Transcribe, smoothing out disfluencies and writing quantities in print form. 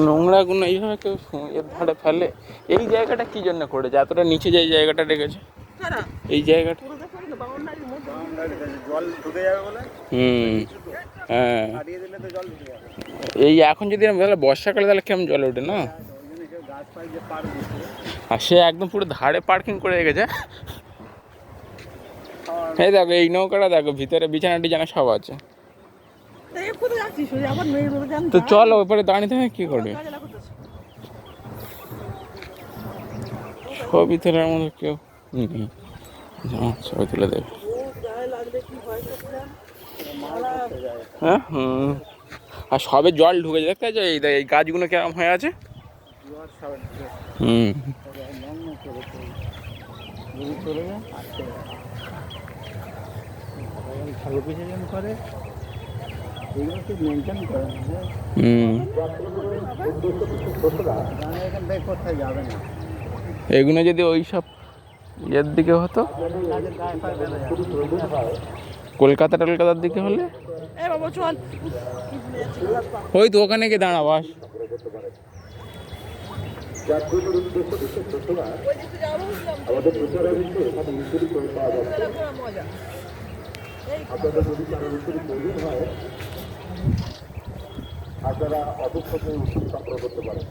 নোংরাগুলো এইভাবে কেউ এর ধারে ফেলে? এই জায়গাটা কি জন্য করেছে? এতটা নিচে যে জায়গাটা রেখেছে, এই জায়গাটা হ্যাঁ, এই এখন যদি বর্ষাকালে তাহলে কেমন জল ওঠে না? আর সে একদম পুরো ধারে পার্কিং করে রেখেছে। এই দেখো এই নৌকাটা দেখো, ভিতরে বিছানা টিছানা সব আছে। তো চলো ওপরে দাঁড়িয়ে থাকে কি করে? ছবি তোলার মতো কেউ নেই, ছবি তুলে দেবে। হ্যাঁ হুম, আর সবে জল ঢুকেছে, দেখতে পাচ্ছ এই গাছগুলো কেরম হয়ে আছে। হুম, এগুলো যদি ওই সব ইয়ের দিকে হতো, কলকাতা টলকাতার দিকে হলে, ওই তো ওখানে গিয়ে দাঁড়াবো। আপনারা অবশ্যই উত্তর সংগ্রহ করতে পারেন।